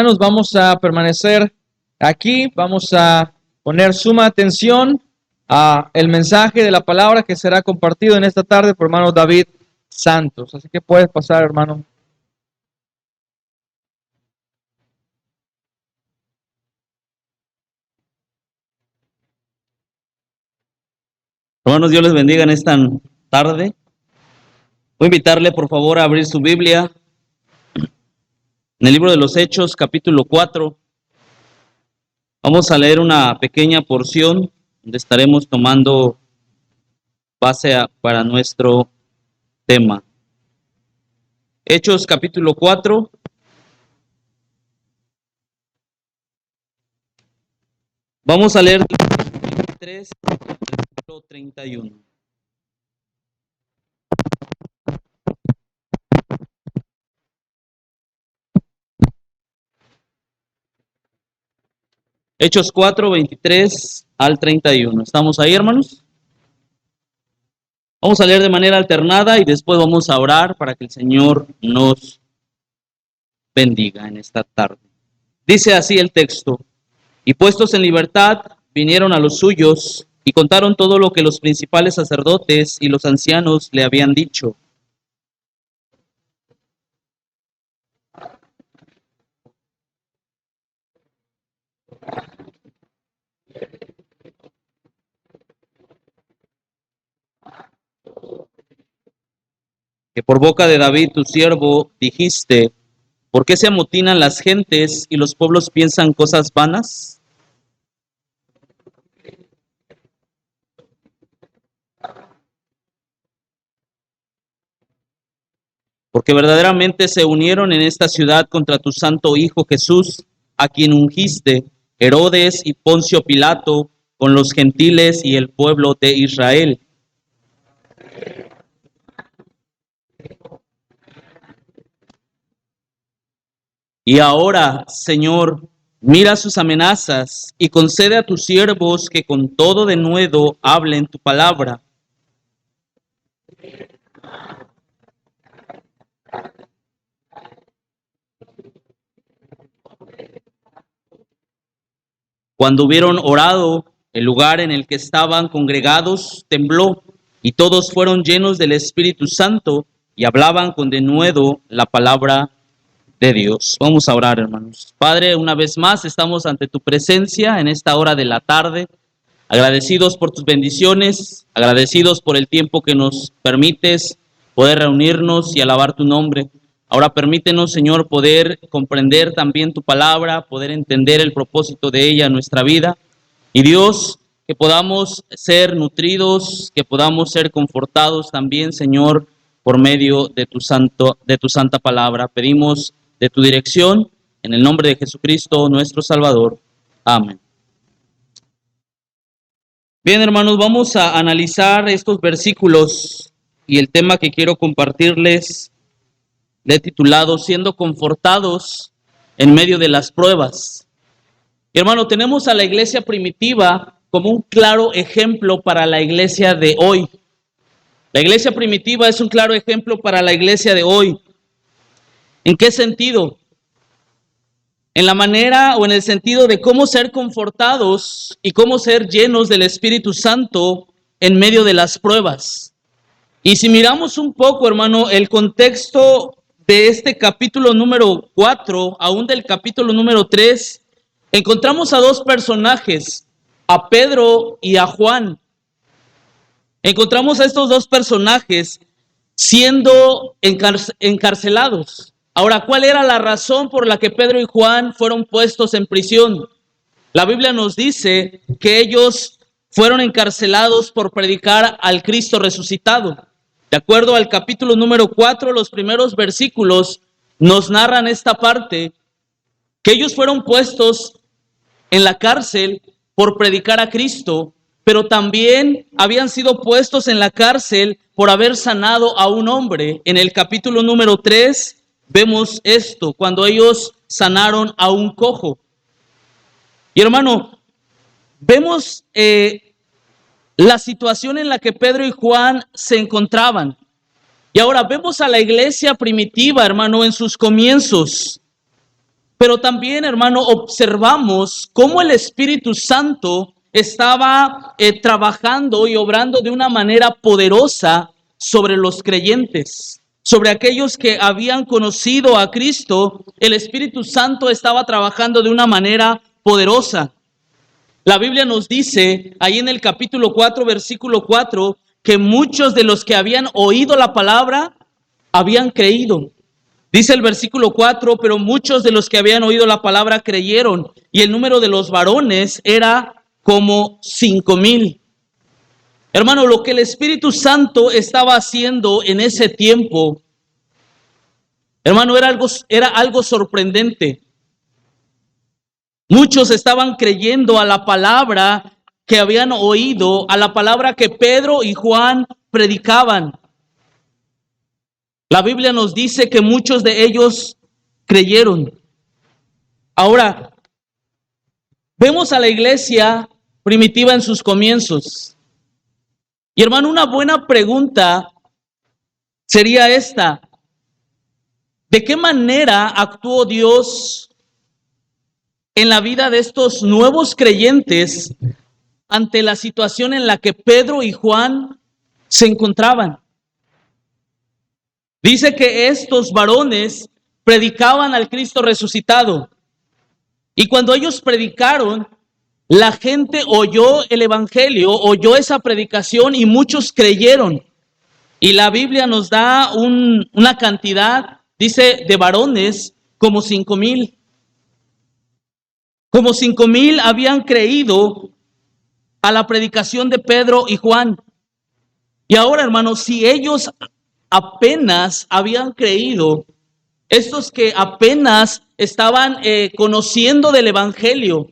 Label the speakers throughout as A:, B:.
A: hermanos, vamos a permanecer aquí, vamos a poner suma atención a el mensaje de la palabra que será compartido en esta tarde por hermano David Santos. Así que puedes pasar, hermano.
B: Hermanos, Dios les bendiga en esta tarde. Voy a invitarle por favor a abrir su Biblia en el libro de los Hechos, capítulo 4. Vamos a leer una pequeña porción donde estaremos tomando base para nuestro tema. Hechos, capítulo 4. Vamos a leer del versículo 23 al versículo 31. Hechos 4, 23 al 31. ¿Estamos ahí, hermanos? Vamos a leer de manera alternada y después vamos a orar para que el Señor nos bendiga en esta tarde. Dice así el texto: y puestos en libertad, vinieron a los suyos y contaron todo lo que los principales sacerdotes y los ancianos le habían dicho. Que por boca de David tu siervo dijiste: ¿por qué se amotinan las gentes y los pueblos piensan cosas vanas? Porque verdaderamente se unieron en esta ciudad contra tu santo Hijo Jesús, a quien ungiste, Herodes y Poncio Pilato, con los gentiles y el pueblo de Israel. Y ahora, Señor, mira sus amenazas y concede a tus siervos que con todo denuedo hablen tu palabra. Cuando hubieron orado, el lugar en el que estaban congregados tembló, y todos fueron llenos del Espíritu Santo y hablaban con denuedo la palabra de Dios. Vamos a orar, hermanos. Padre, una vez más estamos ante tu presencia en esta hora de la tarde, agradecidos por tus bendiciones, agradecidos por el tiempo que nos permites poder reunirnos y alabar tu nombre. Ahora permítenos, Señor, poder comprender también tu palabra, poder entender el propósito de ella en nuestra vida. Y Dios, que podamos ser nutridos, que podamos ser confortados también, Señor, por medio de tu santa palabra. Pedimos de tu dirección, en el nombre de Jesucristo, nuestro Salvador. Amén. Bien, hermanos, vamos a analizar estos versículos y el tema que quiero compartirles le he titulado Siendo confortados en medio de las pruebas. Y hermano, tenemos a la iglesia primitiva como un claro ejemplo para la iglesia de hoy. La iglesia primitiva es un claro ejemplo para la iglesia de hoy. ¿En qué sentido? En la manera o en el sentido de cómo ser confortados y cómo ser llenos del Espíritu Santo en medio de las pruebas. Y si miramos un poco, hermano, el contexto de este capítulo número 4, aún del capítulo número 3, encontramos a dos personajes, a Pedro y a Juan. Encontramos a estos dos personajes siendo encarcelados. Ahora, ¿cuál era la razón por la que Pedro y Juan fueron puestos en prisión? La Biblia nos dice que ellos fueron encarcelados por predicar al Cristo resucitado. De acuerdo al capítulo número 4, los primeros versículos nos narran esta parte, que ellos fueron puestos en la cárcel por predicar a Cristo, pero también habían sido puestos en la cárcel por haber sanado a un hombre. En el capítulo número 3 vemos esto, cuando ellos sanaron a un cojo. Y hermano, vemos la situación en la que Pedro y Juan se encontraban. Y ahora vemos a la iglesia primitiva, hermano, en sus comienzos. Pero también, hermano, observamos cómo el Espíritu Santo estaba trabajando y obrando de una manera poderosa sobre los creyentes, sobre aquellos que habían conocido a Cristo. El Espíritu Santo estaba trabajando de una manera poderosa. La Biblia nos dice ahí en el capítulo 4, versículo 4, que muchos de los que habían oído la palabra habían creído. Dice el versículo 4, pero muchos de los que habían oído la palabra creyeron, y el número de los varones era como 5,000. Hermano, lo que el Espíritu Santo estaba haciendo en ese tiempo, hermano, era algo sorprendente. Muchos estaban creyendo a la palabra que habían oído, a la palabra que Pedro y Juan predicaban. La Biblia nos dice que muchos de ellos creyeron. Ahora, vemos a la iglesia primitiva en sus comienzos. Y hermano, una buena pregunta sería esta: ¿de qué manera actuó Dios en la vida de estos nuevos creyentes ante la situación en la que Pedro y Juan se encontraban? Dice que estos varones predicaban al Cristo resucitado. Y cuando ellos predicaron, la gente oyó el evangelio, oyó esa predicación y muchos creyeron. Y la Biblia nos da una cantidad, dice, de varones como 5,000. Como 5,000 habían creído a la predicación de Pedro y Juan. Y ahora, hermanos, si ellos apenas habían creído, estos que apenas estaban conociendo del evangelio,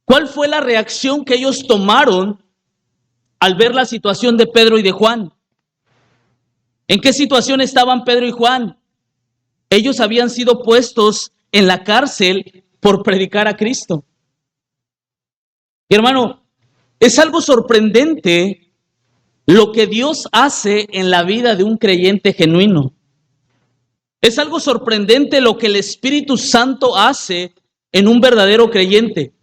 B: ¿cuál fue la reacción que ellos tomaron al ver la situación de Pedro y de Juan? ¿En qué situación estaban Pedro y Juan? Ellos habían sido puestos en la cárcel por predicar a Cristo. Y hermano, es algo sorprendente lo que Dios hace en la vida de un creyente genuino. Es algo sorprendente lo que el Espíritu Santo hace en un verdadero creyente.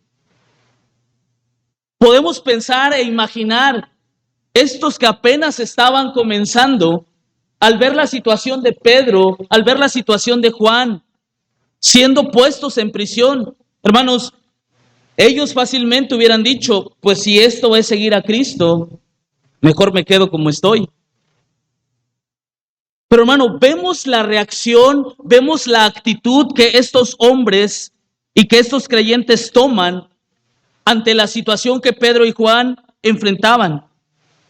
B: Podemos pensar e imaginar estos que apenas estaban comenzando, al ver la situación de Pedro, al ver la situación de Juan, siendo puestos en prisión. Hermanos, ellos fácilmente hubieran dicho, pues si esto es seguir a Cristo, mejor me quedo como estoy. Pero hermano, vemos la reacción, vemos la actitud que estos hombres y que estos creyentes toman ante la situación que Pedro y Juan enfrentaban.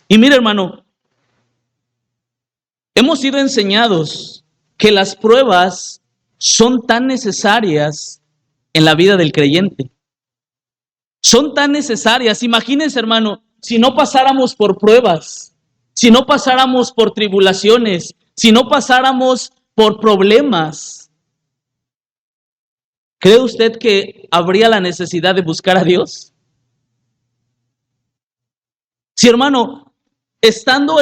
B: Y mire, hermano, hemos sido enseñados que las pruebas son tan necesarias en la vida del creyente. Son tan necesarias. Imagínense, hermano, si no pasáramos por pruebas, si no pasáramos por tribulaciones, si no pasáramos por problemas, ¿cree usted que habría la necesidad de buscar a Dios? Si, hermano, estando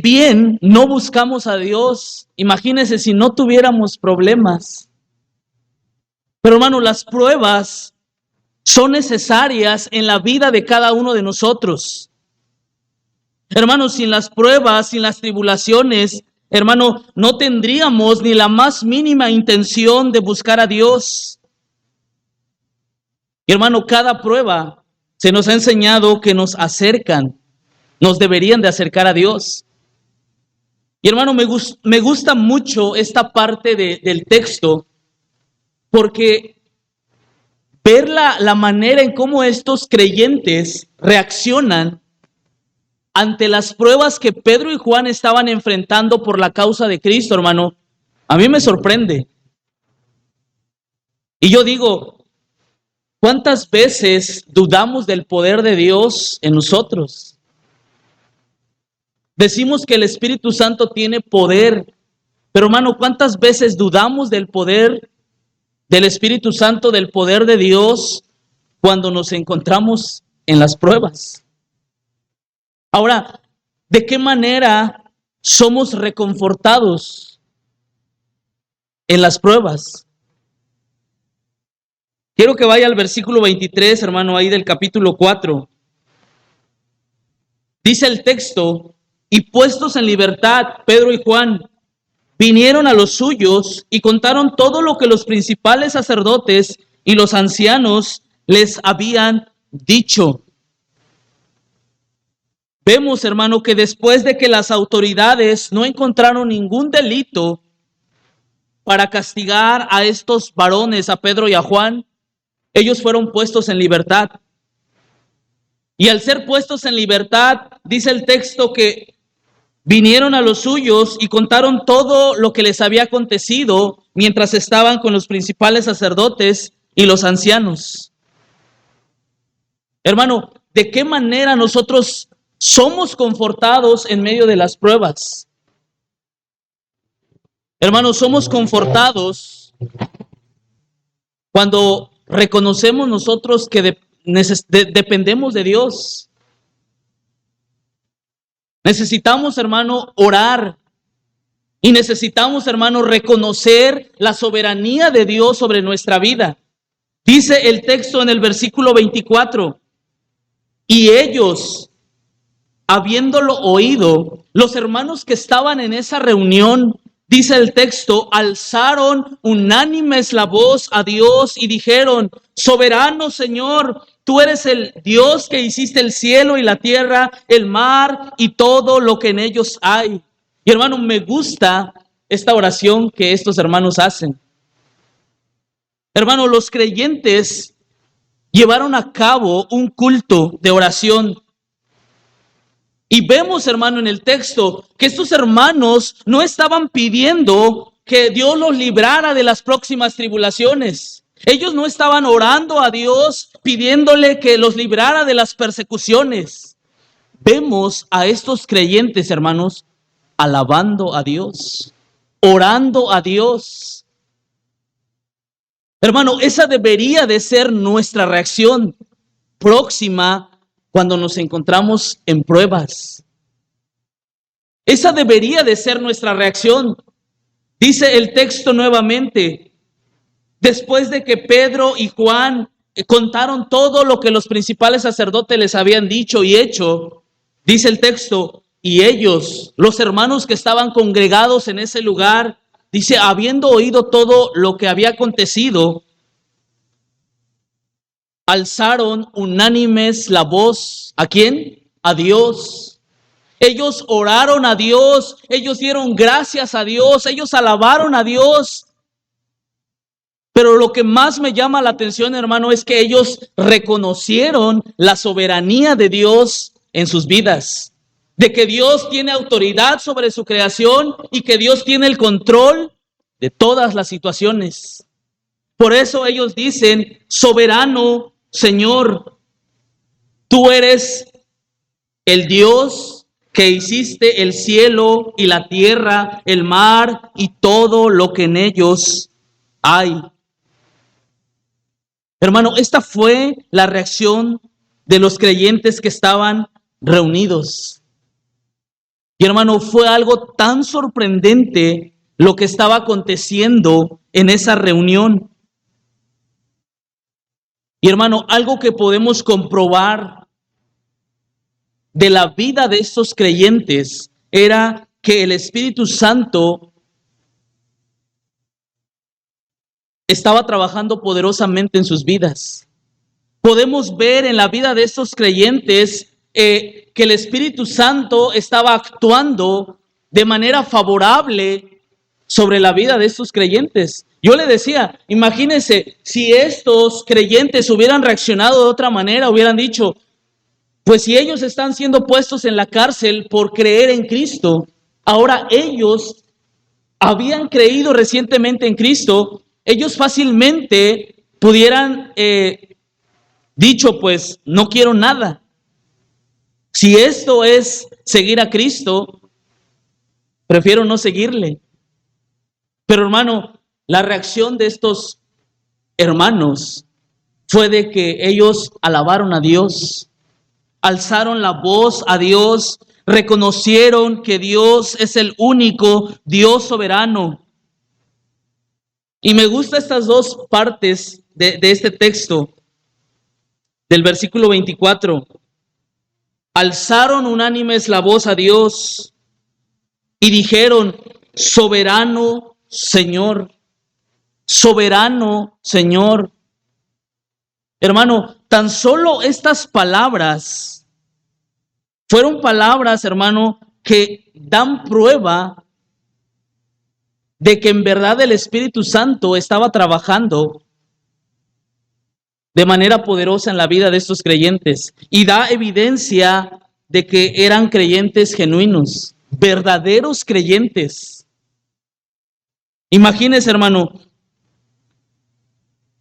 B: bien, no buscamos a Dios, imagínense si no tuviéramos problemas. Pero, hermano, las pruebas son necesarias en la vida de cada uno de nosotros. Hermanos, sin las pruebas, sin las tribulaciones, hermano, no tendríamos ni la más mínima intención de buscar a Dios. Y hermano, cada prueba se nos ha enseñado que nos acercan, nos deberían de acercar a Dios. Y hermano, me gusta mucho esta parte del texto, porque ver la manera en cómo estos creyentes reaccionan ante las pruebas que Pedro y Juan estaban enfrentando por la causa de Cristo, hermano, a mí me sorprende. Y yo digo, ¿cuántas veces dudamos del poder de Dios en nosotros? Decimos que el Espíritu Santo tiene poder, pero hermano, ¿cuántas veces dudamos del poder del Espíritu Santo, del poder de Dios, cuando nos encontramos en las pruebas? Ahora, ¿de qué manera somos reconfortados en las pruebas? Quiero que vaya al versículo 23, hermano, ahí del capítulo 4. Dice el texto: y puestos en libertad, Pedro y Juan vinieron a los suyos y contaron todo lo que los principales sacerdotes y los ancianos les habían dicho. Vemos, hermano, que después de que las autoridades no encontraron ningún delito para castigar a estos varones, a Pedro y a Juan, ellos fueron puestos en libertad. Y al ser puestos en libertad, dice el texto que vinieron a los suyos y contaron todo lo que les había acontecido mientras estaban con los principales sacerdotes y los ancianos. Hermano, ¿de qué manera nosotros somos confortados en medio de las pruebas? Hermanos, somos confortados cuando reconocemos nosotros que dependemos de Dios. Necesitamos, hermano, orar. Y necesitamos, hermano, reconocer la soberanía de Dios sobre nuestra vida. Dice el texto en el versículo 24: y ellos, habiéndolo oído, los hermanos que estaban en esa reunión, dice el texto, alzaron unánimes la voz a Dios y dijeron: soberano Señor, tú eres el Dios que hiciste el cielo y la tierra, el mar y todo lo que en ellos hay. Y hermano, me gusta esta oración que estos hermanos hacen. Hermano, los creyentes llevaron a cabo un culto de oración. Y vemos, hermano, en el texto que estos hermanos no estaban pidiendo que Dios los librara de las próximas tribulaciones. Ellos no estaban orando a Dios pidiéndole que los librara de las persecuciones. Vemos a estos creyentes, hermanos, alabando a Dios, orando a Dios. Hermano, esa debería de ser nuestra reacción próxima cuando nos encontramos en pruebas. Esa debería de ser nuestra reacción. Dice el texto nuevamente: después de que Pedro y Juan contaron todo lo que los principales sacerdotes les habían dicho y hecho, dice el texto, y ellos, los hermanos que estaban congregados en ese lugar, dice, habiendo oído todo lo que había acontecido, alzaron unánimes la voz. ¿A quién? A Dios. Ellos oraron a Dios, ellos dieron gracias a Dios, ellos alabaron a Dios. Pero lo que más me llama la atención, hermano, es que ellos reconocieron la soberanía de Dios en sus vidas. De que Dios tiene autoridad sobre su creación y que Dios tiene el control de todas las situaciones. Por eso ellos dicen: soberano Señor, tú eres el Dios que hiciste el cielo y la tierra, el mar y todo lo que en ellos hay. Hermano, esta fue la reacción de los creyentes que estaban reunidos. Y hermano, fue algo tan sorprendente lo que estaba aconteciendo en esa reunión. Y hermano, algo que podemos comprobar de la vida de estos creyentes era que el Espíritu Santo estaba trabajando poderosamente en sus vidas. Podemos ver en la vida de estos creyentes que el Espíritu Santo estaba actuando de manera favorable sobre la vida de estos creyentes. Yo le decía, imagínense, si estos creyentes hubieran reaccionado de otra manera, hubieran dicho, pues si ellos están siendo puestos en la cárcel por creer en Cristo, ahora ellos habían creído recientemente en Cristo, ellos fácilmente pudieran dicho, pues no quiero nada. Si esto es seguir a Cristo, prefiero no seguirle. Pero hermano, la reacción de estos hermanos fue de que ellos alabaron a Dios, alzaron la voz a Dios, reconocieron que Dios es el único Dios soberano. Y me gustan estas dos partes de este texto, del versículo 24, alzaron unánimes la voz a Dios y dijeron, soberano Señor, soberano Señor. Hermano, tan solo estas palabras fueron palabras, hermano, que dan prueba de que en verdad el Espíritu Santo estaba trabajando de manera poderosa en la vida de estos creyentes y da evidencia de que eran creyentes genuinos, verdaderos creyentes. Imagínese, hermano,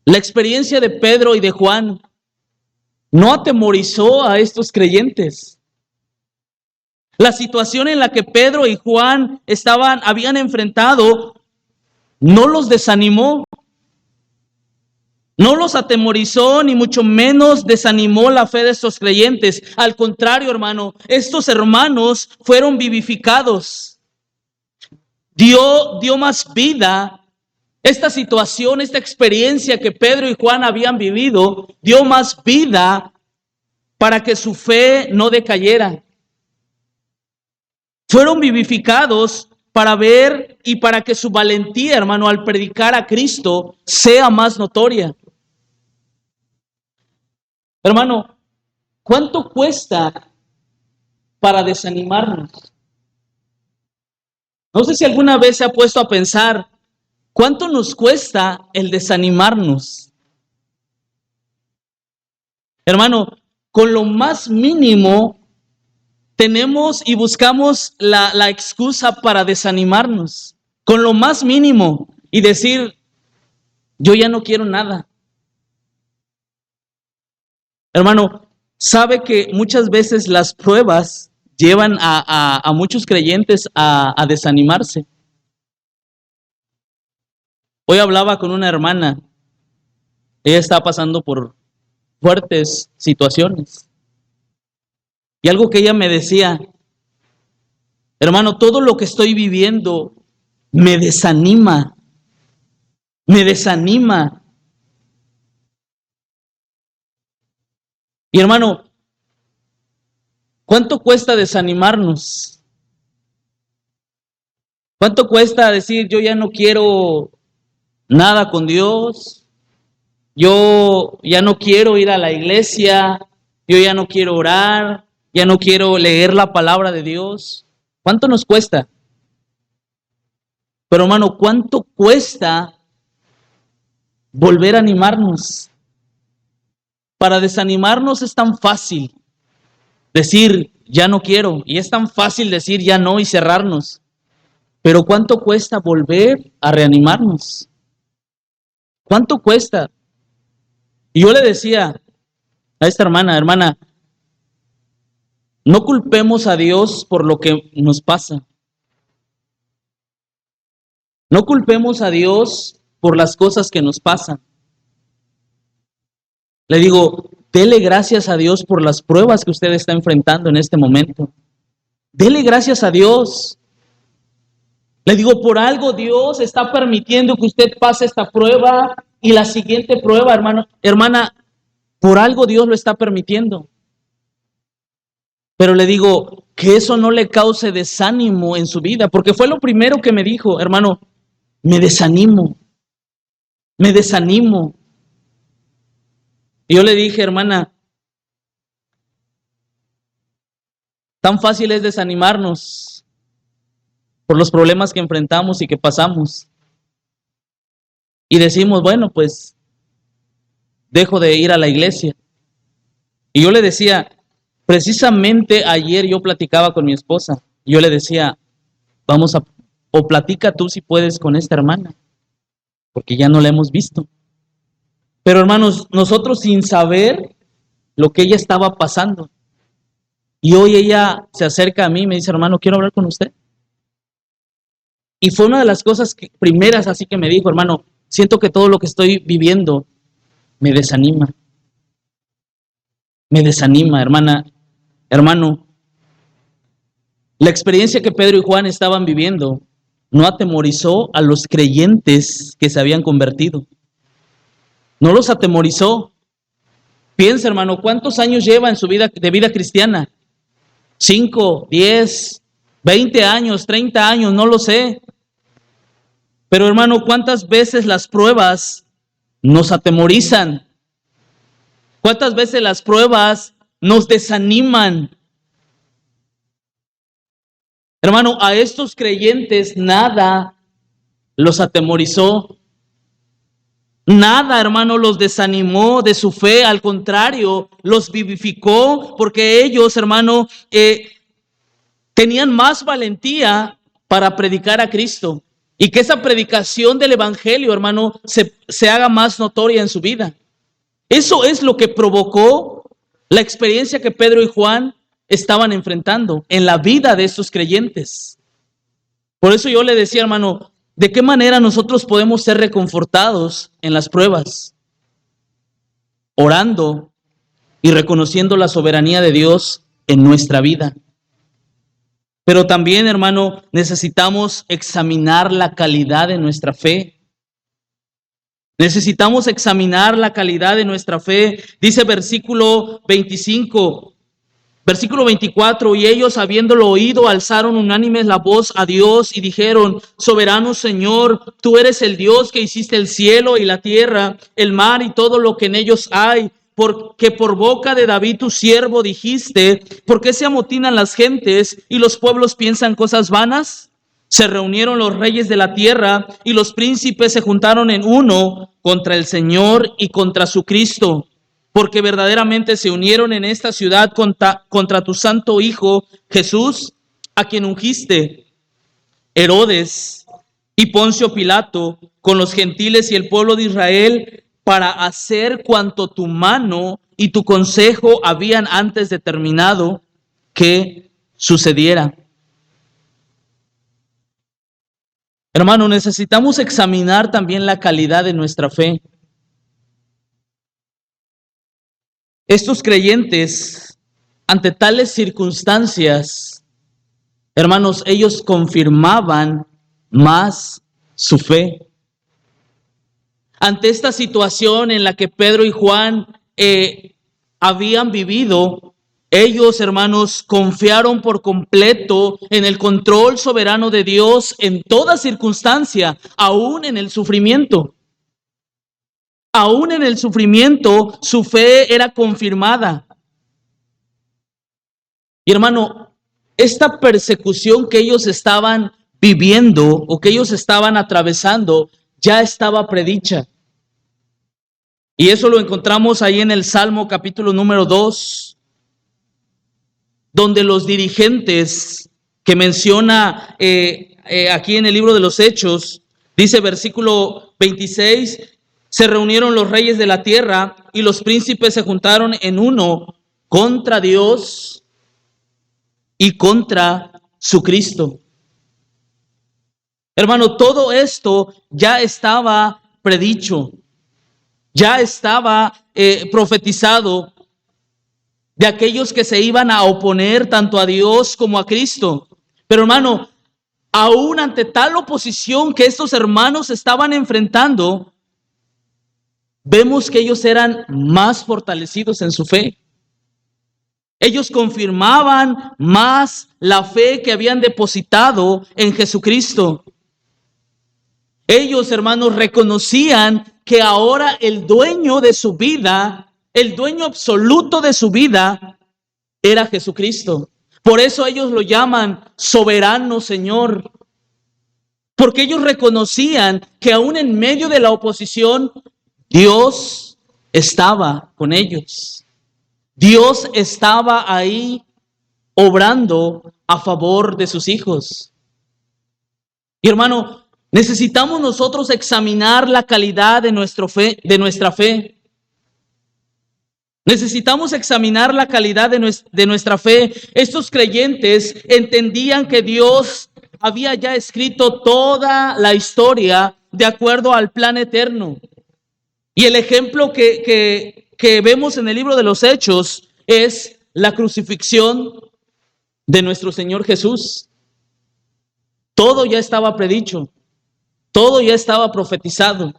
B: la experiencia de Pedro y de Juan no atemorizó a estos creyentes. La situación en la que Pedro y Juan habían enfrentado no los desanimó, no los atemorizó, ni mucho menos desanimó la fe de estos creyentes. Al contrario, hermano, estos hermanos fueron vivificados. Dio más vida. Esta situación, esta experiencia que Pedro y Juan habían vivido, dio más vida para que su fe no decayera. Fueron vivificados para ver y para que su valentía, hermano, al predicar a Cristo sea más notoria. Hermano, ¿cuánto cuesta para desanimarnos? No sé si alguna vez se ha puesto a pensar, ¿cuánto nos cuesta el desanimarnos? Hermano, con lo más mínimo tenemos y buscamos la excusa para desanimarnos. Con lo más mínimo y decir, yo ya no quiero nada. Hermano, sabe que muchas veces las pruebas llevan a muchos creyentes a desanimarse. Hoy hablaba con una hermana. Ella está pasando por fuertes situaciones. Y algo que ella me decía, hermano, todo lo que estoy viviendo me desanima. Me desanima. Y hermano, ¿cuánto cuesta desanimarnos? ¿Cuánto cuesta decir, yo ya no quiero nada con Dios? Yo ya no quiero ir a la iglesia. Yo ya no quiero orar. Ya no quiero leer la palabra de Dios. ¿Cuánto nos cuesta? Pero hermano, ¿cuánto cuesta volver a animarnos? Para desanimarnos es tan fácil decir, ya no quiero. Y es tan fácil decir, ya no, y cerrarnos. Pero ¿cuánto cuesta volver a reanimarnos? ¿Cuánto cuesta? Y yo le decía a esta hermana, no culpemos a Dios por lo que nos pasa. No culpemos a Dios por las cosas que nos pasan. Le digo, dele gracias a Dios por las pruebas que usted está enfrentando en este momento. Dele gracias a Dios. Le digo, por algo Dios está permitiendo que usted pase esta prueba y la siguiente prueba, hermana, por algo Dios lo está permitiendo. Pero le digo, que eso no le cause desánimo en su vida, porque fue lo primero que me dijo, hermano, me desanimo. Y yo le dije, hermana, tan fácil es desanimarnos por los problemas que enfrentamos y que pasamos. Y decimos, bueno, pues dejo de ir a la iglesia. Y yo le decía, precisamente ayer yo platicaba con mi esposa. Y yo le decía, o platica tú si puedes con esta hermana, porque ya no la hemos visto. Pero hermanos, nosotros sin saber lo que ella estaba pasando. Y hoy ella se acerca a mí y me dice, hermano, quiero hablar con usted. Y fue una de las cosas primeras así que me dijo, hermano, siento que todo lo que estoy viviendo me desanima. Me desanima, hermano. La experiencia que Pedro y Juan estaban viviendo no atemorizó a los creyentes que se habían convertido. no los atemorizó. Piensa, hermano, ¿cuántos años lleva en su vida de vida cristiana? 5, 10, 20 años, 30 años, no lo sé. Pero hermano, ¿cuántas veces las pruebas nos atemorizan? ¿Cuántas veces las pruebas nos desaniman? Hermano, a estos creyentes nada los atemorizó. Nada, hermano, los desanimó de su fe. Al contrario, los vivificó porque ellos, hermano, tenían más valentía para predicar a Cristo. Y que esa predicación del Evangelio, hermano, se haga más notoria en su vida. Eso es lo que provocó la experiencia que Pedro y Juan estaban enfrentando en la vida de estos creyentes. Por eso yo le decía, hermano, ¿de qué manera nosotros podemos ser reconfortados en las pruebas? Orando y reconociendo la soberanía de Dios en nuestra vida. Pero también, hermano, necesitamos examinar la calidad de nuestra fe. Necesitamos examinar la calidad de nuestra fe. Dice versículo 25, versículo 24, y ellos habiéndolo oído alzaron unánimes la voz a Dios y dijeron, soberano Señor, tú eres el Dios que hiciste el cielo y la tierra, el mar y todo lo que en ellos hay, porque por boca de David tu siervo dijiste, ¿por qué se amotinan las gentes y los pueblos piensan cosas vanas? Se reunieron los reyes de la tierra y los príncipes se juntaron en uno contra el Señor y contra su Cristo, porque verdaderamente se unieron en esta ciudad contra tu santo Hijo Jesús, a quien ungiste. Herodes y Poncio Pilato con los gentiles y el pueblo de Israel para hacer cuanto tu mano y tu consejo habían antes determinado que sucediera. Hermano, necesitamos examinar también la calidad de nuestra fe. Estos creyentes, ante tales circunstancias, hermanos, ellos confirmaban más su fe. Ante esta situación en la que Pedro y Juan habían vivido, ellos, hermanos, confiaron por completo en el control soberano de Dios en toda circunstancia, aún en el sufrimiento. Aún en el sufrimiento, su fe era confirmada. Y hermano, esta persecución que ellos estaban viviendo o que ellos estaban atravesando ya estaba predicha. Y eso lo encontramos ahí en el Salmo capítulo número 2, donde los dirigentes que menciona aquí en el libro de los Hechos, dice versículo 26, se reunieron los reyes de la tierra y los príncipes se juntaron en uno contra Dios y contra su Cristo. Hermano, todo esto ya estaba predicho, ya estaba profetizado de aquellos que se iban a oponer tanto a Dios como a Cristo. Pero hermano, aún ante tal oposición que estos hermanos estaban enfrentando, vemos que ellos eran más fortalecidos en su fe. Ellos confirmaban más la fe que habían depositado en Jesucristo. Ellos, hermanos, reconocían que ahora el dueño de su vida, el dueño absoluto de su vida, era Jesucristo. Por eso ellos lo llaman soberano Señor. Porque ellos reconocían que aún en medio de la oposición, Dios estaba con ellos. Dios estaba ahí obrando a favor de sus hijos. Y hermano, necesitamos nosotros examinar la calidad de nuestra fe. Necesitamos examinar la calidad de nuestra fe. Estos creyentes entendían que Dios había ya escrito toda la historia de acuerdo al plan eterno. Y el ejemplo que vemos en el libro de los Hechos es la crucifixión de nuestro Señor Jesús. Todo ya estaba predicho, todo ya estaba profetizado.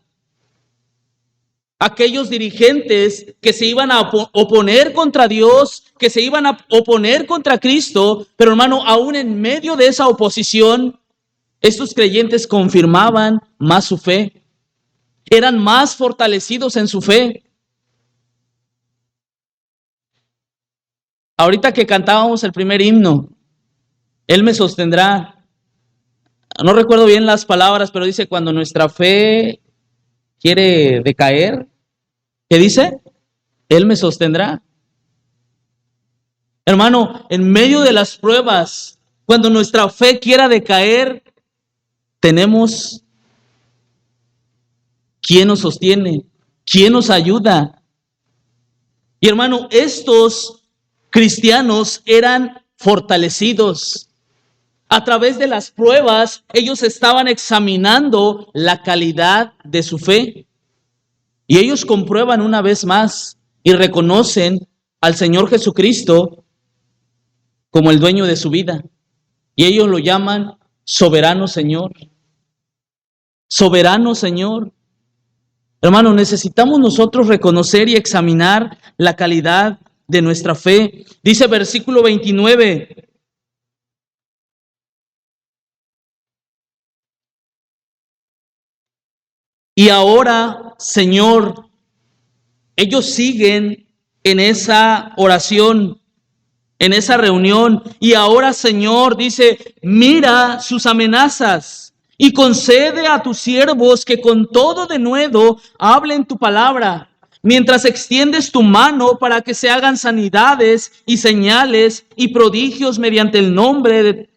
B: aquellos dirigentes que se iban a oponer contra Dios, que se iban a oponer contra Cristo, pero hermano, aún en medio de esa oposición, estos creyentes confirmaban más su fe, eran más fortalecidos en su fe. Ahorita que cantábamos el primer himno, Él me sostendrá. No recuerdo bien las palabras, pero dice, cuando nuestra fe quiere decaer, ¿qué dice? Él me sostendrá. Hermano, en medio de las pruebas, cuando nuestra fe quiera decaer, tenemos ¿quién nos sostiene? ¿Quién nos ayuda? Y hermano, estos cristianos eran fortalecidos. A través de las pruebas, ellos estaban examinando la calidad de su fe. Y ellos comprueban una vez más y reconocen al Señor Jesucristo como el dueño de su vida. Y ellos lo llaman soberano Señor. Soberano Señor. Hermano, necesitamos nosotros reconocer y examinar la calidad de nuestra fe. Dice versículo 29. Y ahora, Señor, ellos siguen en esa oración, en esa reunión. Y ahora, Señor, dice, mira sus amenazas y concede a tus siervos que con todo denuedo hablen tu palabra, mientras extiendes tu mano para que se hagan sanidades y señales y prodigios mediante el nombre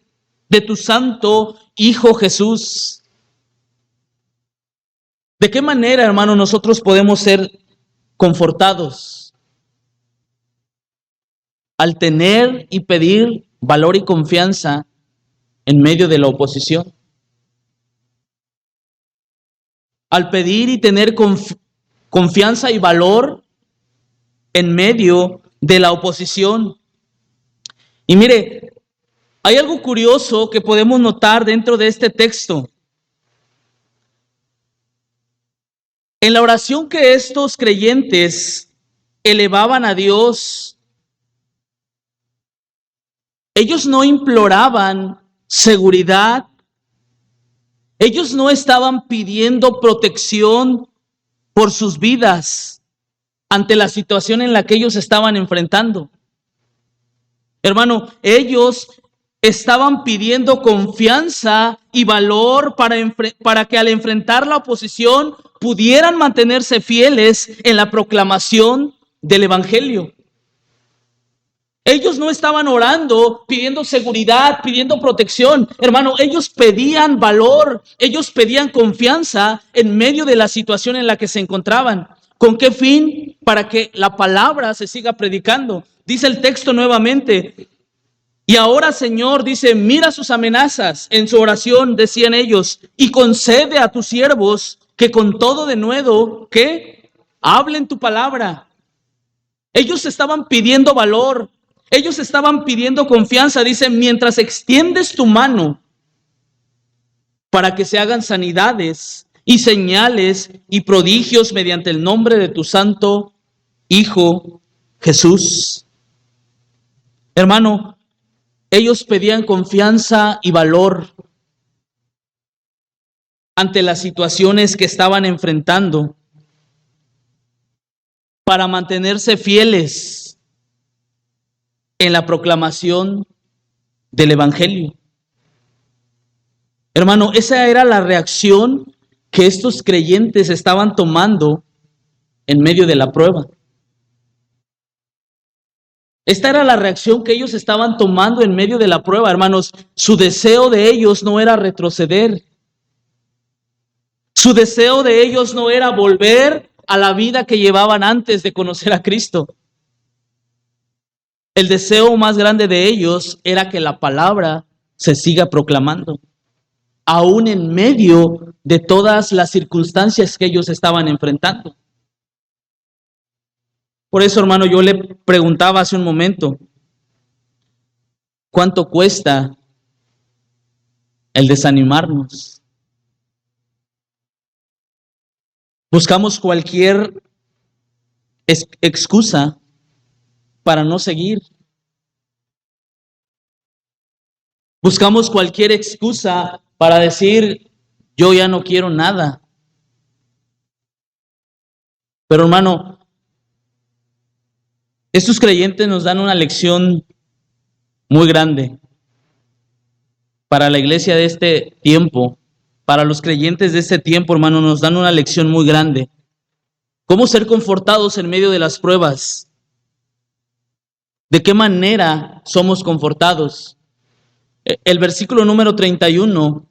B: de tu santo Hijo Jesús. ¿De qué manera, hermano, nosotros podemos ser confortados? Al tener y pedir valor y confianza en medio de la oposición. Al pedir y tener confianza y valor en medio de la oposición. Y mire, hay algo curioso que podemos notar dentro de este texto. En la oración que estos creyentes elevaban a Dios, ellos no imploraban seguridad, ellos no estaban pidiendo protección por sus vidas ante la situación en la que ellos estaban enfrentando. Hermano, ellos estaban pidiendo confianza y valor para que al enfrentar la oposición pudieran mantenerse fieles en la proclamación del Evangelio. Ellos no estaban orando, pidiendo seguridad, pidiendo protección. Hermano, ellos pedían valor, ellos pedían confianza en medio de la situación en la que se encontraban. ¿Con qué fin? Para que la palabra se siga predicando. Dice el texto nuevamente. Y ahora, Señor, dice, mira sus amenazas. En su oración decían ellos, y concede a tus siervos que con todo denuedo, ¿qué? Hablen tu palabra. Ellos estaban pidiendo valor, ellos estaban pidiendo confianza. Dice, mientras extiendes tu mano para que se hagan sanidades y señales y prodigios mediante el nombre de tu santo Hijo Jesús. Hermano, ellos pedían confianza y valor ante las situaciones que estaban enfrentando para mantenerse fieles en la proclamación del Evangelio. Hermano, esa era la reacción que estos creyentes estaban tomando en medio de la prueba. Esta era la reacción que ellos estaban tomando en medio de la prueba, hermanos. Su deseo de ellos no era retroceder. Su deseo de ellos no era volver a la vida que llevaban antes de conocer a Cristo. El deseo más grande de ellos era que la palabra se siga proclamando, aún en medio de todas las circunstancias que ellos estaban enfrentando. Por eso, hermano, yo le preguntaba hace un momento, ¿cuánto cuesta el desanimarnos? Buscamos cualquier excusa para no seguir. Buscamos cualquier excusa para decir, yo ya no quiero nada. Pero hermano, estos creyentes nos dan una lección muy grande para la iglesia de este tiempo, para los creyentes de este tiempo, hermano, nos dan una lección muy grande. ¿Cómo ser confortados en medio de las pruebas? ¿De qué manera somos confortados? El versículo número 31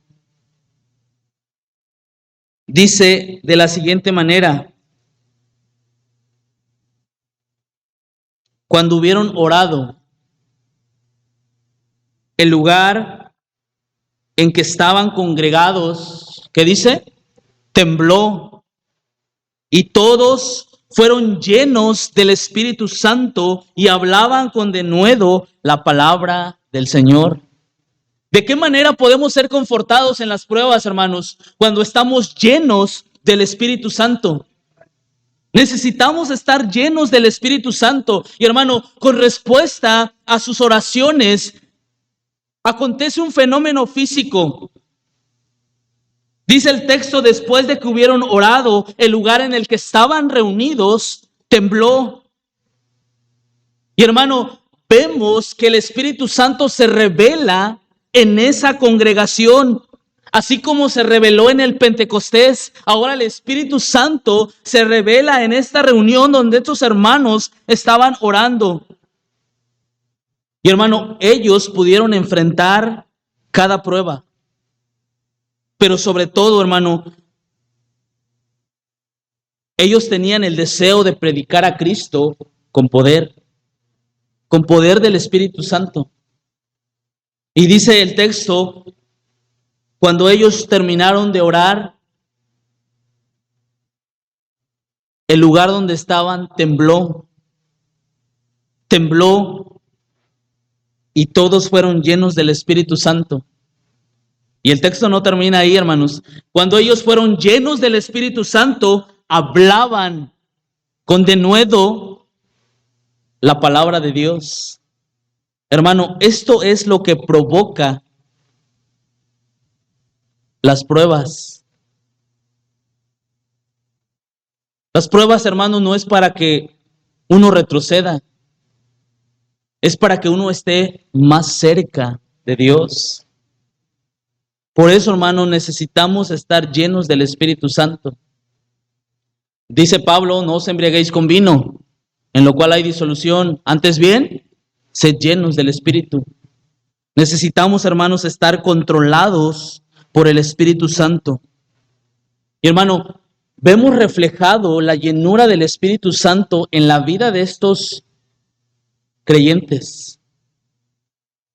B: dice de la siguiente manera: cuando hubieron orado, el lugar en que estaban congregados, ¿qué dice? Tembló, y todos fueron llenos del Espíritu Santo y hablaban con denuedo la palabra del Señor. ¿De qué manera podemos ser confortados en las pruebas, hermanos? Cuando estamos llenos del Espíritu Santo. Necesitamos estar llenos del Espíritu Santo. Y hermano, con respuesta a sus oraciones, acontece un fenómeno físico. Dice el texto, después de que hubieron orado, el lugar en el que estaban reunidos tembló. Y hermano, vemos que el Espíritu Santo se revela en esa congregación. Así como se reveló en el Pentecostés, ahora el Espíritu Santo se revela en esta reunión donde estos hermanos estaban orando. Y hermano, ellos pudieron enfrentar cada prueba. Pero sobre todo, hermano, ellos tenían el deseo de predicar a Cristo con poder del Espíritu Santo. Y dice el texto, cuando ellos terminaron de orar, el lugar donde estaban tembló, y todos fueron llenos del Espíritu Santo. Y el texto no termina ahí, hermanos. Cuando ellos fueron llenos del Espíritu Santo, hablaban con denuedo la palabra de Dios. Hermano, esto es lo que provoca las pruebas. Las pruebas, hermano, no es para que uno retroceda. Es para que uno esté más cerca de Dios. Por eso, hermano, necesitamos estar llenos del Espíritu Santo. Dice Pablo, no os embriaguéis con vino, en lo cual hay disolución. Antes bien, sed llenos del Espíritu. Necesitamos, hermanos, estar controlados por el Espíritu Santo. Y hermano, vemos reflejado la llenura del Espíritu Santo en la vida de estos creyentes.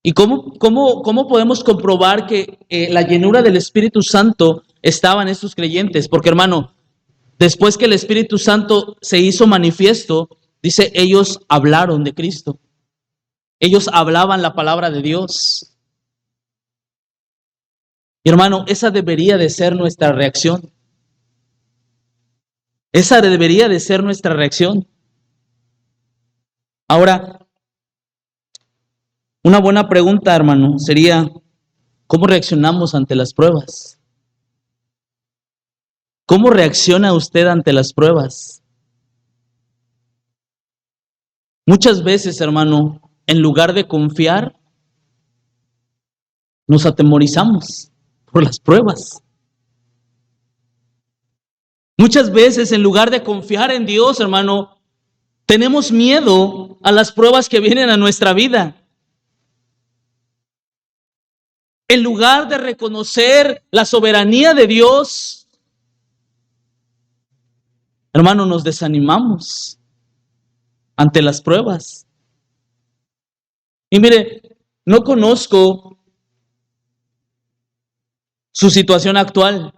B: ¿Y cómo podemos comprobar que la llenura del Espíritu Santo estaba en estos creyentes? Porque, hermano, después que el Espíritu Santo se hizo manifiesto, dice, ellos hablaron de Cristo. Ellos hablaban la palabra de Dios. Y hermano, esa debería de ser nuestra reacción. Esa debería de ser nuestra reacción. Ahora, una buena pregunta, hermano, sería, ¿cómo reaccionamos ante las pruebas? ¿Cómo reacciona usted ante las pruebas? Muchas veces, hermano, en lugar de confiar, nos atemorizamos por las pruebas. Muchas veces, en lugar de confiar en Dios, hermano, tenemos miedo a las pruebas que vienen a nuestra vida. En lugar de reconocer la soberanía de Dios, hermano, nos desanimamos ante las pruebas. Y mire, no conozco su situación actual,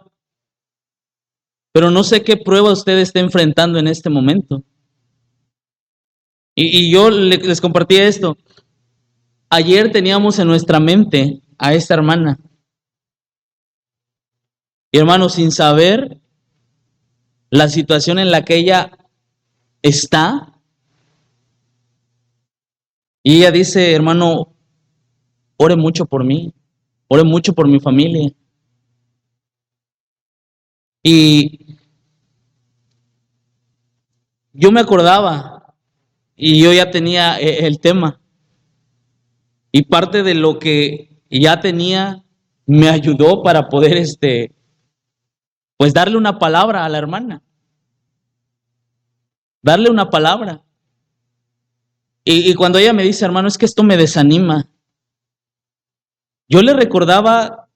B: pero no sé qué prueba usted está enfrentando en este momento. Y yo les compartí esto. Ayer teníamos en nuestra mente a esta hermana. Y hermano, sin saber la situación en la que ella está. Y ella dice, hermano, ore mucho por mí, ore mucho por mi familia. Y yo me acordaba y yo ya tenía el tema. Y parte de lo que ya tenía me ayudó para poder pues darle una palabra a la hermana. Darle una palabra. Y cuando ella me dice, hermano, es que esto me desanima, yo le recordaba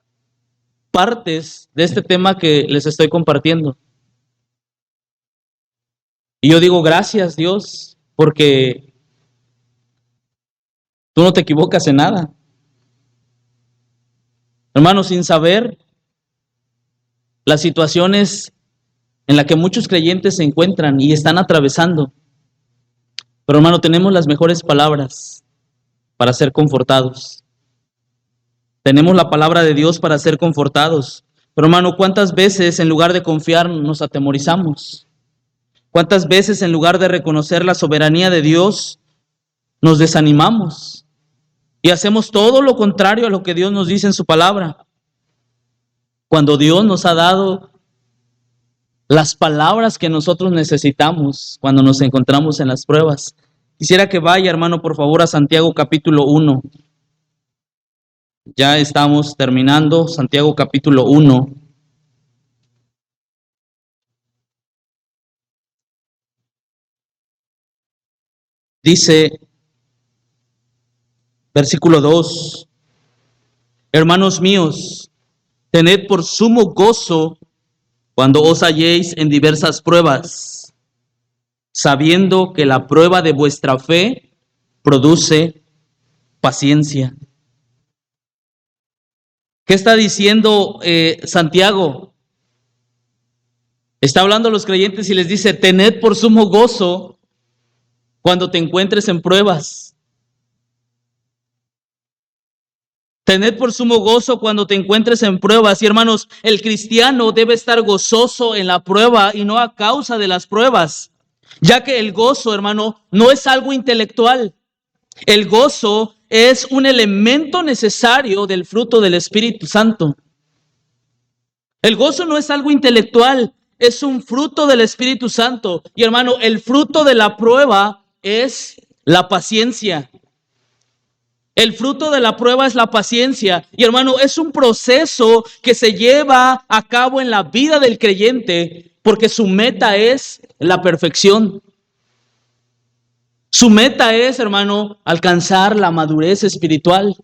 B: partes de este tema que les estoy compartiendo. Y yo digo, gracias Dios, porque tú no te equivocas en nada. Hermano, sin saber las situaciones en las que muchos creyentes se encuentran y están atravesando. Pero hermano, tenemos las mejores palabras para ser confortados. Tenemos la palabra de Dios para ser confortados. Pero hermano, ¿cuántas veces en lugar de confiar nos atemorizamos? ¿Cuántas veces en lugar de reconocer la soberanía de Dios nos desanimamos? Y hacemos todo lo contrario a lo que Dios nos dice en su palabra. Cuando Dios nos ha dado las palabras que nosotros necesitamos cuando nos encontramos en las pruebas. Quisiera que vaya, hermano, por favor, a Santiago capítulo 1. Ya estamos terminando, Santiago capítulo 1. Dice, versículo 2, hermanos míos, tened por sumo gozo cuando os halléis en diversas pruebas, sabiendo que la prueba de vuestra fe produce paciencia. ¿Qué está diciendo Santiago? Está hablando a los creyentes y les dice, tened por sumo gozo cuando te encuentres en pruebas. Tened por sumo gozo cuando te encuentres en pruebas. Y hermanos, el cristiano debe estar gozoso en la prueba y no a causa de las pruebas. Ya que el gozo, hermano, no es algo intelectual. El gozo es un elemento necesario del fruto del Espíritu Santo. El gozo no es algo intelectual, es un fruto del Espíritu Santo. Y hermano, el fruto de la prueba es la paciencia. El fruto de la prueba es la paciencia. Y hermano, es un proceso que se lleva a cabo en la vida del creyente porque su meta es la perfección. Su meta es, hermano, alcanzar la madurez espiritual.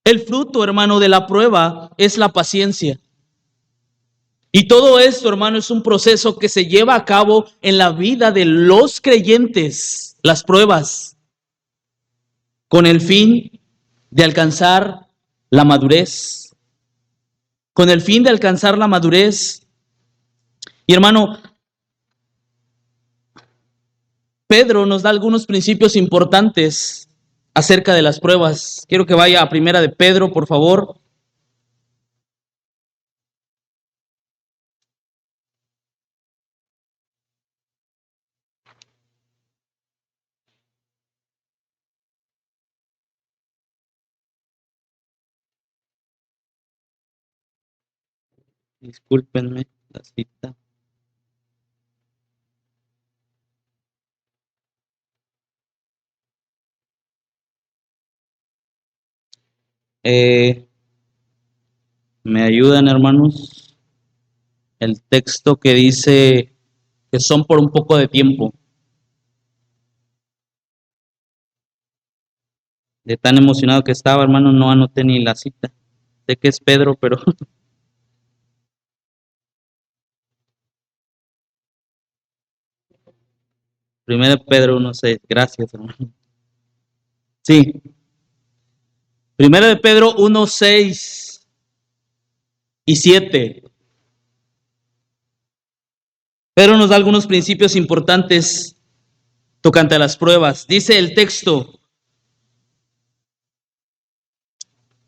B: El fruto, hermano, de la prueba es la paciencia. Y todo esto, hermano, es un proceso que se lleva a cabo en la vida de los creyentes, las pruebas, con el fin de alcanzar la madurez. Con el fin de alcanzar la madurez. Y hermano, Pedro nos da algunos principios importantes acerca de las pruebas. Quiero que vaya a Primera de Pedro, por favor. Discúlpenme la cita. ¿Me ayudan, hermanos? El texto que dice que son por un poco de tiempo. De tan emocionado que estaba, hermano, no anoté ni la cita. Sé que es Pedro, pero primero Pedro 1:6. Gracias, hermano. Sí. Primero de Pedro 1:6 y 7. Pedro nos da algunos principios importantes tocante a las pruebas. Dice el texto,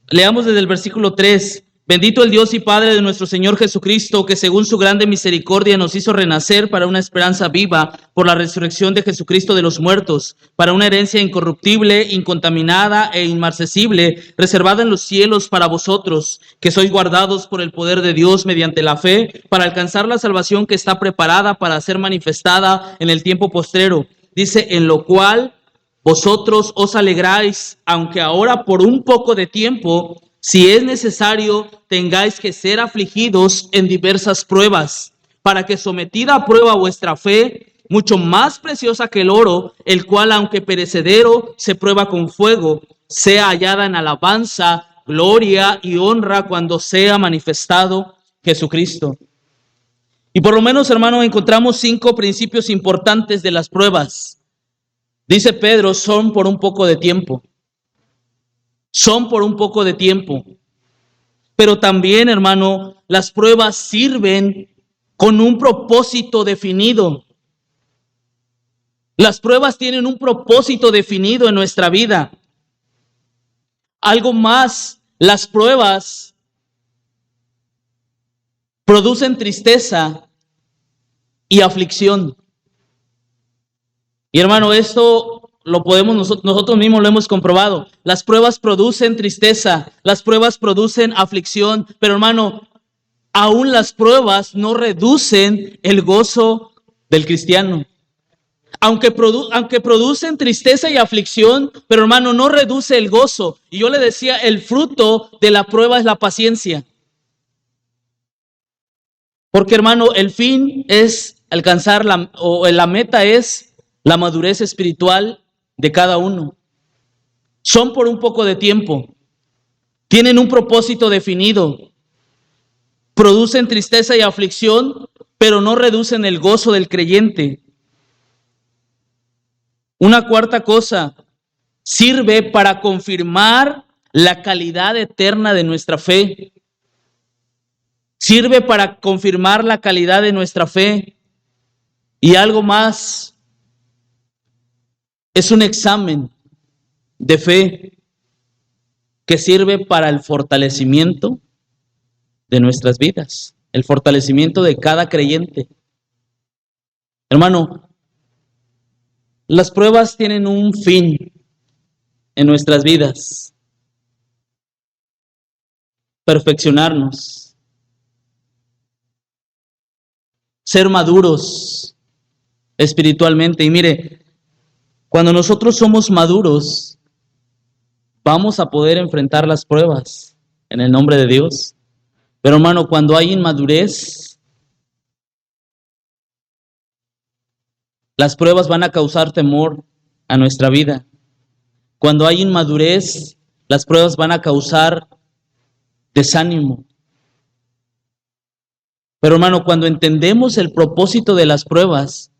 B: leamos desde el versículo 3. Bendito el Dios y Padre de nuestro Señor Jesucristo, que según su grande misericordia nos hizo renacer para una esperanza viva por la resurrección de Jesucristo de los muertos, para una herencia incorruptible, incontaminada e inmarcesible, reservada en los cielos para vosotros, que sois guardados por el poder de Dios mediante la fe, para alcanzar la salvación que está preparada para ser manifestada en el tiempo postrero. Dice, en lo cual vosotros os alegráis, aunque ahora por un poco de tiempo, si es necesario, tengáis que ser afligidos en diversas pruebas, para que sometida a prueba vuestra fe, mucho más preciosa que el oro, el cual aunque perecedero se prueba con fuego, sea hallada en alabanza, gloria y honra cuando sea manifestado Jesucristo. Y por lo menos, hermano, encontramos 5 principios importantes de las pruebas. Dice Pedro, son por un poco de tiempo. Son por un poco de tiempo. Pero también, hermano, las pruebas sirven con un propósito definido. Las pruebas tienen un propósito definido en nuestra vida. Algo más, las pruebas producen tristeza y aflicción. Y hermano, esto lo podemos, nosotros mismos lo hemos comprobado. Las pruebas producen tristeza, las pruebas producen aflicción, pero hermano, aún las pruebas no reducen el gozo del cristiano. Aunque producen tristeza y aflicción, pero hermano, no reduce el gozo. Y yo le decía, el fruto de la prueba es la paciencia. Porque hermano, el fin es alcanzar la meta es la madurez espiritual de cada uno. Son por un poco de tiempo. Tienen un propósito definido. Producen tristeza y aflicción, pero no reducen el gozo del creyente. Una cuarta cosa, sirve para confirmar la calidad eterna de nuestra fe. Sirve para confirmar la calidad de nuestra fe. Y algo más, es un examen de fe que sirve para el fortalecimiento de nuestras vidas, el fortalecimiento de cada creyente. Hermano, las pruebas tienen un fin en nuestras vidas: perfeccionarnos, ser maduros espiritualmente. Y mire, cuando nosotros somos maduros, vamos a poder enfrentar las pruebas en el nombre de Dios. Pero hermano, cuando hay inmadurez, las pruebas van a causar temor a nuestra vida. Cuando hay inmadurez, las pruebas van a causar desánimo. Pero hermano, cuando entendemos el propósito de las pruebas,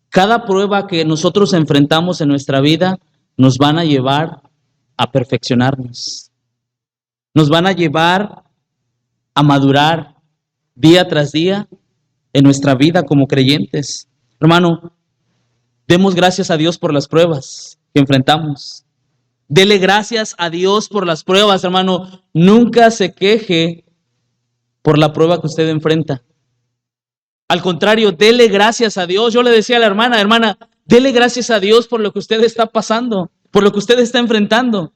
B: cada prueba que nosotros enfrentamos en nuestra vida nos van a llevar a perfeccionarnos. Nos van a llevar a madurar día tras día en nuestra vida como creyentes. Hermano, demos gracias a Dios por las pruebas que enfrentamos. Dele gracias a Dios por las pruebas, hermano. Nunca se queje por la prueba que usted enfrenta. Al contrario, dele gracias a Dios. Yo le decía a la hermana, dele gracias a Dios por lo que usted está pasando, por lo que usted está enfrentando.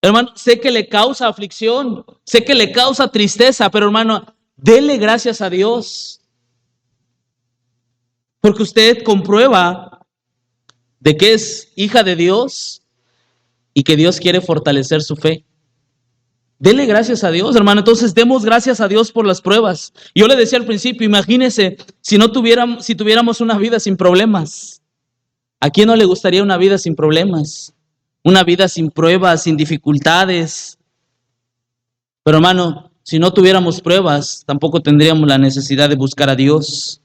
B: Hermano, sé que le causa aflicción, sé que le causa tristeza, pero hermano, dele gracias a Dios. Porque usted comprueba de que es hija de Dios y que Dios quiere fortalecer su fe. Dele gracias a Dios, hermano. Entonces, demos gracias a Dios por las pruebas. Yo le decía al principio, imagínese si tuviéramos una vida sin problemas. ¿A quién no le gustaría una vida sin problemas? Una vida sin pruebas, sin dificultades. Pero hermano, si no tuviéramos pruebas, tampoco tendríamos la necesidad de buscar a Dios.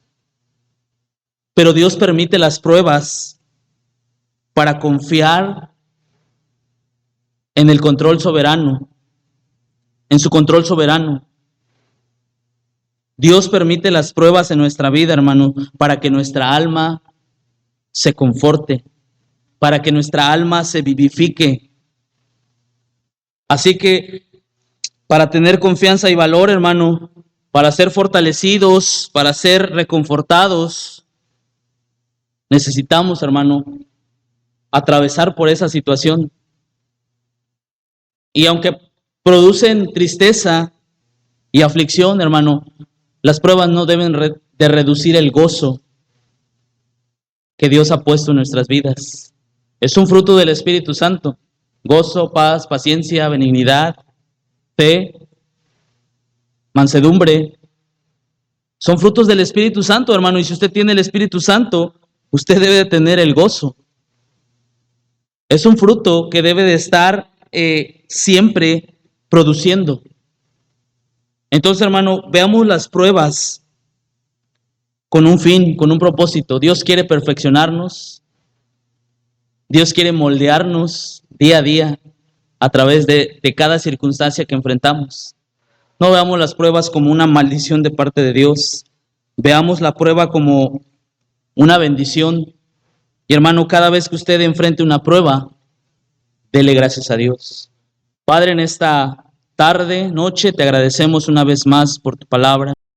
B: Pero Dios permite las pruebas para confiar en el control soberano, en su control soberano. Dios permite las pruebas en nuestra vida, hermano, para que nuestra alma se conforte, para que nuestra alma se vivifique. Así que para tener confianza y valor, hermano, para ser fortalecidos, para ser reconfortados, necesitamos, hermano, atravesar por esa situación. Y aunque producen tristeza y aflicción, hermano, las pruebas no deben de reducir el gozo que Dios ha puesto en nuestras vidas. Es un fruto del Espíritu Santo: gozo, paz, paciencia, benignidad, fe, mansedumbre. Son frutos del Espíritu Santo, hermano, y si usted tiene el Espíritu Santo, usted debe de tener el gozo. Es un fruto que debe de estar siempre produciendo. Entonces, hermano, veamos las pruebas con un fin, con un propósito. Dios quiere perfeccionarnos. Dios quiere moldearnos día a día a través de cada circunstancia que enfrentamos. No veamos las pruebas como una maldición de parte de Dios. Veamos la prueba como una bendición. Y hermano, cada vez que usted enfrente una prueba, dele gracias a Dios. Padre, en esta tarde, noche, te agradecemos una vez más por tu palabra.